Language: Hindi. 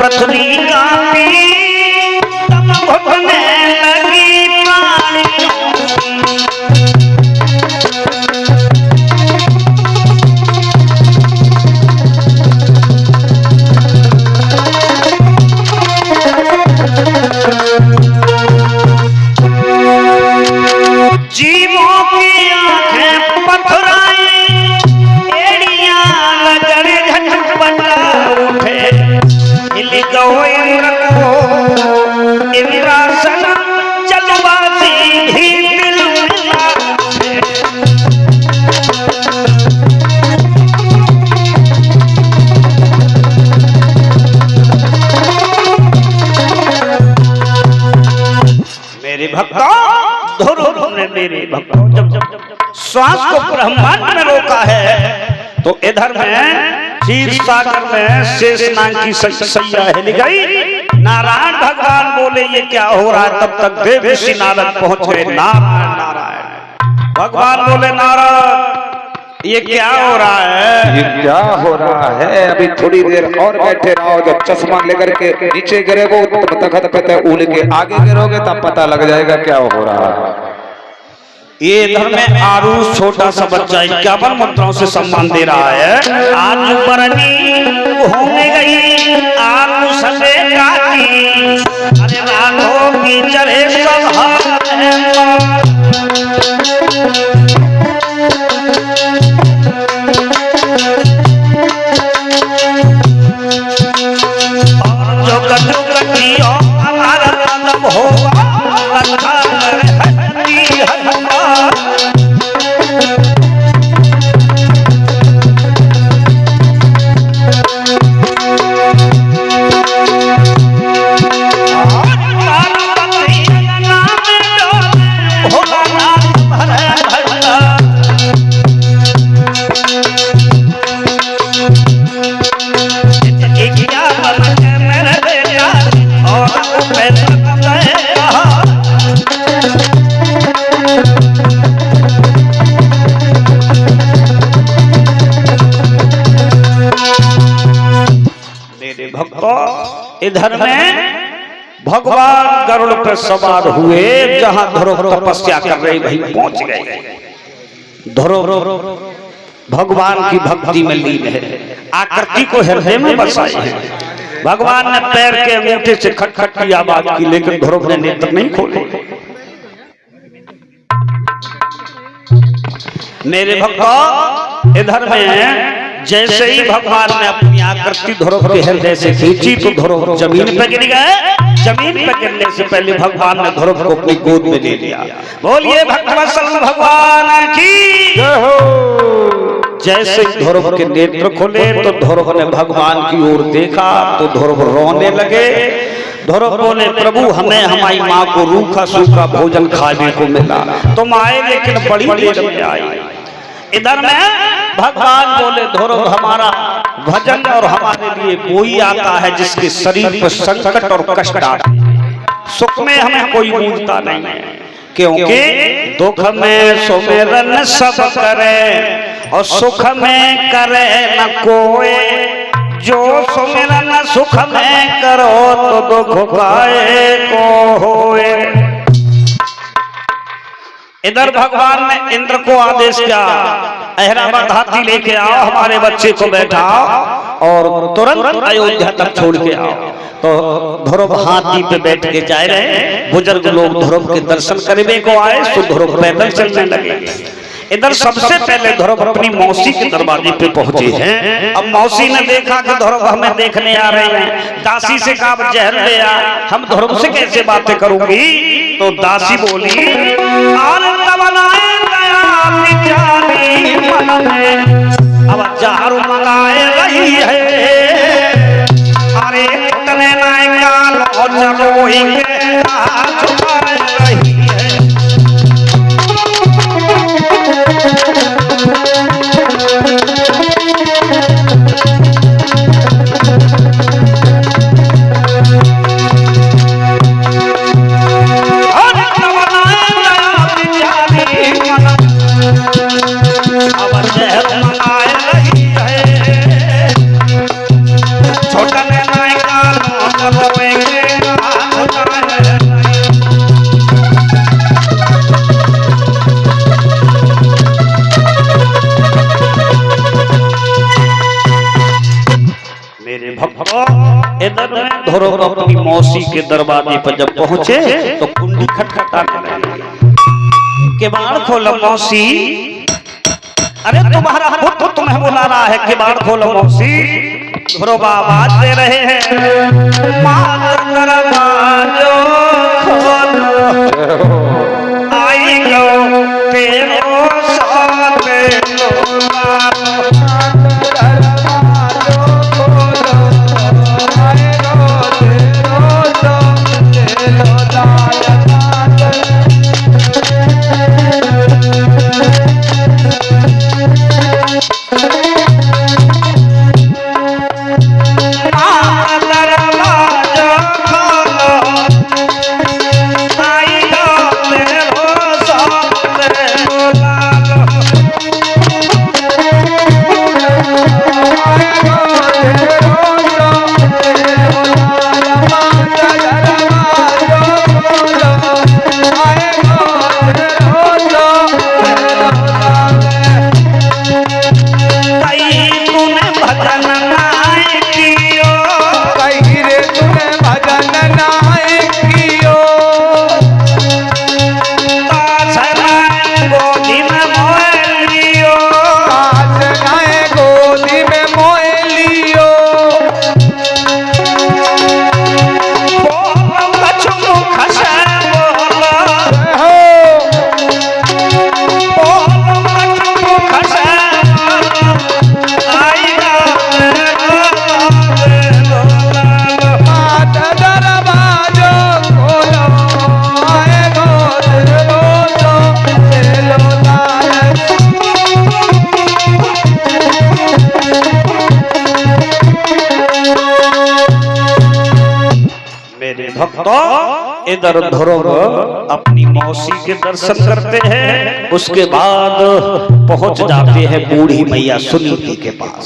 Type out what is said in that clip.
पृथ्वी कांपी तब घुटने लगी पानी। जीवों की आंखें पथराई, एड़ियां नजर झटपटा उठे, हिल गयो इंद्र को इंद्रासन चलवाती भी दिल मिला उठे। मेरे भक्तों, मेरे भक्तों, जब श्वास को ब्रह्मांड में रोका है तो इधर में क्षीर सागर में शेषनाग की सैया हिल गई। नारायण भगवान बोले ये क्या हो रहा है? तब तक देव ऋषि नारद पहुंच गए। नारायण नारायण भगवान बोले नारद ये क्या हो रहा है? ये क्या हो रहा है? अभी थोड़ी देर और बैठे रहो, जब चश्मा लेकर के नीचे गिरेगो तब तखत पे उड़ के आगे गिरोगे तब पता लग जाएगा क्या हो रहा है। ये इधर में आरुष छोटा सा बच्चा 51 मुद्राओं से सम्मान दे रहा है। आज बरनी होने गई आलू सले काटी, अरे राघो की चढ़े सब और जो कटु कटी हमारा तब होगा इधर में भगवान गरुड़ पर सवार हुए, जहां ध्रुव तपस्या कर रहे भाई पहुंच गए। ध्रुव भगवान की भक्ति में लीन है, आकृति को हृदय में बसाए है। भगवान ने पैर के अंगूठे से खटखट की आवाज की, लेकिन ध्रुव ने नेत्र नहीं खोले। मेरे भक्तों, इधर में जैसे ही भगवान ने अपनी आकृति ध्रुव के हृदय से खींची तो ध्रुव जमीन पर गिर गए। जमीन पर गिरने से पहले भगवान ने ध्रुव को अपनी गोद में ले लिया। बोलिए भक्तवत्सल भगवान की जय हो। जैसे ही ध्रुव के नेत्र खुले तो ध्रुव ने भगवान की ओर देखा तो ध्रुव रोने लगे। ध्रुव बोले प्रभु हमें हमारी माँ को रूखा सूखा भोजन खाने को मिला, तुम आए लेकिन बड़ी देर में आए। इधर में भगवान बोले ध्रुव हमारा भजन और हमारे लिए कोई आता है जिसके शरीर पर संकट और कष्ट आता है, सुख में हमें कोई पूछता नहीं है, क्योंकि दुख में सुमिरन सब करे और सुख में करे न कोई। जो सुमिरन सुख में करो तो दुख काहे को होए। इधर भगवान ने इंद्र को आदेश किया, ऐरावत हाथी लेके आओ, हमारे बच्चे को बैठाओ और तुरंत अयोध्या तक छोड़ के आओ। तो ध्रुव हाथी पे बैठ के जा रहे, बुजुर्ग लोग ध्रुव के दर्शन करने को आए तो ध्रुव पैदल चलने लगे। इधर सबसे पहले ध्रुव अपनी मौसी के दरवाजे पे पहुंचे हैं। अब मौसी ने देखा कि ध्रुव हमें देखने आ रहे हैं, दासी से कहा जहर ले आ, हम ध्रुव से कैसे बातें करूंगी। तो दासी बोली अब झाड़ू मंगाए रही है, अरे इतने नायकाल और जरोही के रही है। छोटा इधर में ध्रुव अपनी मौसी के दरवाजे पर जब पहुंचे तो कुंडी खटखटाने लगी। किवाड़ खोलो मौसी, अरे तुम्हारा पुत्र तुम्हें बुला रहा है, किवाड़ खोलो मौसी। ध्रुव आवाज दे रहे हैं, माँ दरवाजो खोलो, आई गो तेरो साथ लोला। भक्तों, इधर ध्रुव अपनी मौसी के दर्शन करते हैं, उसके बाद पहुंच जाते हैं बूढ़ी मैया सुनीति के पास।